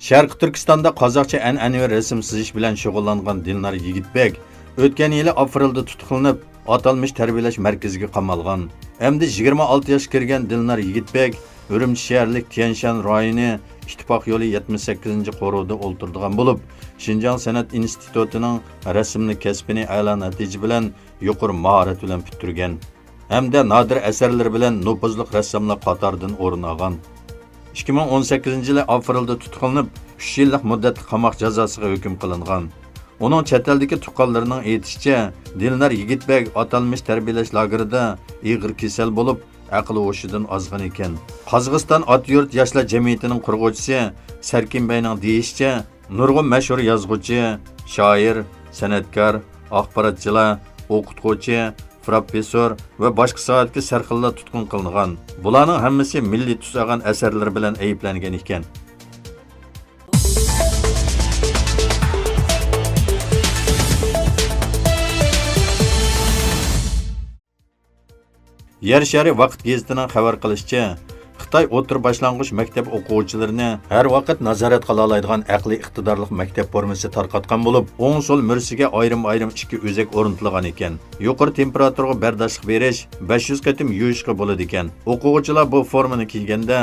Sharqi Turkistonda qozoqcha an'anaviy rasm sizish bilan shug'ullangan Dilnar Yigitbek o'tgan yili aprelda tutuqlanib, atalmış tarbiyalash markaziga qamalgan. Endi 26 yoshga kirgan Dilnar Yigitbek Urumchi shaharlik Tianshan rayoni İttifaq yo'li 78-qo'rovda o'ltirdigan bo'lib, Xinjiang san'at institutining rasmni kasbini a'lo natija bilan yuqori mahorat bilan bitirgan. Hamda nodir asarlar bilan nopozliq rassomlar qatoridan o'rin olgan. 2018-yili aprelda tutuqlanib, 3 yillik muddatli qamoq jazosiga hukm qilingan. Onun chet eldagi tuqqanlarining aytishicha, Dilnar Yigitbek atalmış tarbiyalash lagerida ig'ir kasal bo'lib, aqli hushidan ozgan ekan. Qozog'iston Ot-yurt yoshlar jamiyatining qurg'uvchisi Sarkinbayning deyishicha, nurg'un mashhur yozuvchi, shoir, san'atkor, axborotchilar, o'qituvchi, professor va boshqa soatga sarxillar tutqun qilingan. Bularning hammasi milliy tus olgan asarlar bilan ayblangan ekan. Yer shari vaqt gazetining xabar qilishicha, Xitoy o'tir boshlang'ich maktab o'quvchilarini har vaqt nazorat qila oladigan aqliy iqtidorli maktab formasi tarqatgan bo'lib, o'ng so'l mursiga ayrim-ayrim ikki o'zak o'rnatilgan ekan. Yuqori temperaturaga bardoshlik berish 500 qatim yuvishga bo'ladi ekan. O'quvchilar bu formani kiyganda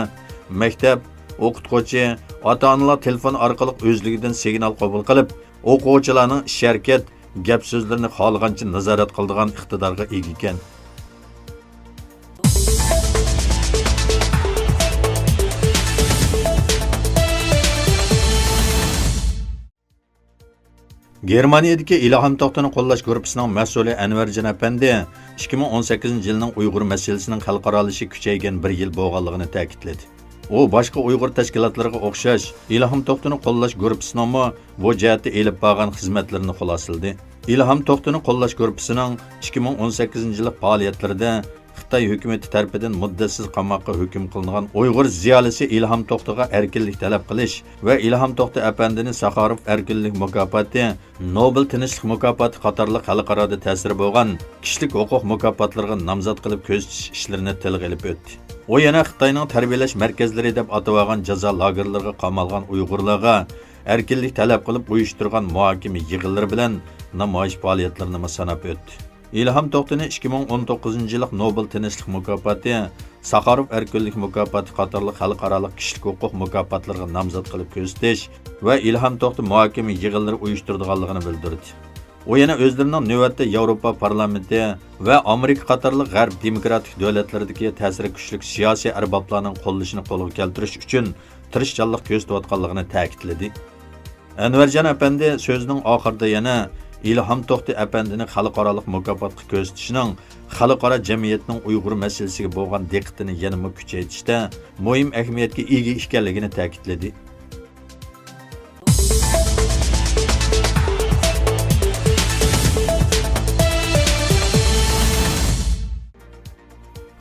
maktab, o'qituvchi, ota-onalar telefon orqali o'zligidan signal qabul qilib, o'quvchilarning ish harakat, gap so'zlarini xohlagancha nazorat qiladigan iqtidorga ega ekan. Germaniyadagi İlham To'xtini qo'llash guruhining mas'uli Anvarjon Apandi 2018-yilning Uyg'ur masalasining xalqarolishi kuchaygan 1 yil bo'lganligini ta'kidladi. U boshqa Uyg'ur tashkilotlariga o'xshash İlham To'xtini qo'llash guruhining bu jihatda elib borgan xizmatlarini xulosaladi. İlham To'xtini qo'llash guruhining 2018-yil faoliyatlarida Xitoy hukumati tomonidan muddatsiz qamoqqa hukm qilingan Uyg'ur ziyolisi İlham To'xtiga erkinlik talab qilish va İlham To'xti apandini Sakharov erkinlik mukofoti, Nobel tinchlik mukofoti qatorli xalqaro ta'siri bo'lgan kishilik huquq mukofotlariga nomzod qilib ko'rsatish ishlarini tilga olib o'tdi. U yana Xitoyning tarbiyalash markazlari deb atalgan jazo lagerlariga qamalgan Uyg'urlarga erkinlik talab qilib uyushtirgan muhokama yig'inlari bilan namoyish faoliyatlarini sanab o'tdi. İlham To'xtini 2019-yillik Nobel tinchlik mukofoti, Sakharov erkinlik mukofoti qatorli xalqaro kishilik huquq mukofotlariga nomzod qilib ko'rsatish va İlham To'xti muhokama yig'inlari uyushtirganligini bildirdi. U yana o'zlarining navbatda Yevropa parlamenti va Amerika qatorli g'arb demokratik davlatlaridagi ta'siri kuchli siyosiy arboblarning qo'llashini qo'lga keltirish uchun tirishchanlik ko'rsatayotganligini ta'kidladi. Anvarjon Apandi so'zining oxirida yana İlham To'xti apandini xalqaro mukofotga ko'rsatishining xalqaro jamiyatning Uyg'ur masalasiga bo'lgan diqqatini yanada kuchaytirishda muhim ahamiyatga ega ekanligini ta'kidladi.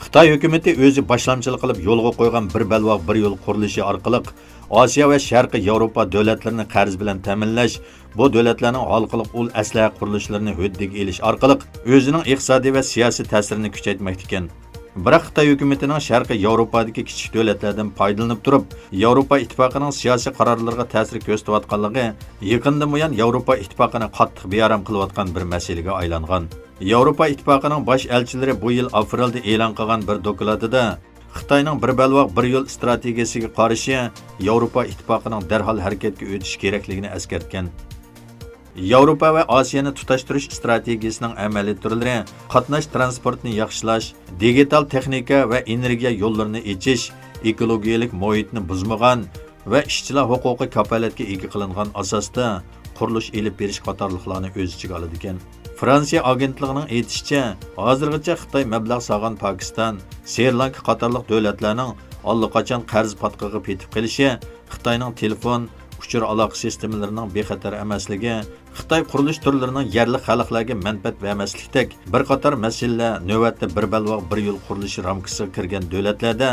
Xitoy hukumati o'zi boshlamchilik qilib yo'lga qo'ygan bir balvoq bir yo'l qurilishi orqali Osiyo va Sharqiy Yevropa davlatlarini qarz bilan ta'minlash, bu davlatlarning xalqaro ul aslaha qurilishlarini huddiga elish orqali o'zining iqtisodiy va siyosiy ta'sirini kuchaytirmoqda ekan. Biroq Xitoy hukumatining Sharqiy Yevropadagi kichik davlatlardan foydalanib turib, Yevropa ittifoqining siyosiy qarorlariga ta'sir ko'rsatayotganligi yaqindan buyon Yevropa ittifoqini qattiq bearam qilayotgan bir masalaga aylangan. Yevropa ittifoqining bosh elchilari bu yil aprelda e'lon qilgan bir dokladida Xitoyning bir balvoq bir yo'l strategiyasiga qarshi Yevropa ittifoqining darhol harakatga o'tish kerakligini eskartgan. Yevropa va Osiyoni tutashtirish strategiyasining amaliy turlari qatnash transportini yaxshilash, digital texnika va energiya yo'llarini ochish, ekologiyalik muhitni buzmagan va ishchilar huquqi kafolatga ega qilingan asosda qurilish elib berish qatorliqlarni o'z ichiga oladi ekan. Fransiya agentligining aytishicha, hozirgacha Xitoy mablag' solgan Pokiston, Sri Lanka qatorliq davlatlarning allaqachon qarz patqiga petib qilishi, Xitoyning telefon, uchur aloqa sistemalarining bexatar emasligi, Xitoy qurilish turlarining yerli xalqlarga manfaat bermaslikdek bir qator masalalar navbatda bir balvoq bir yo'l qurilishi ramkasiga kirgan davlatlarda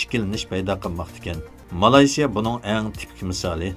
ikkilanish paydo qilmoqda ekan. Malayziya buning eng tipik misoli.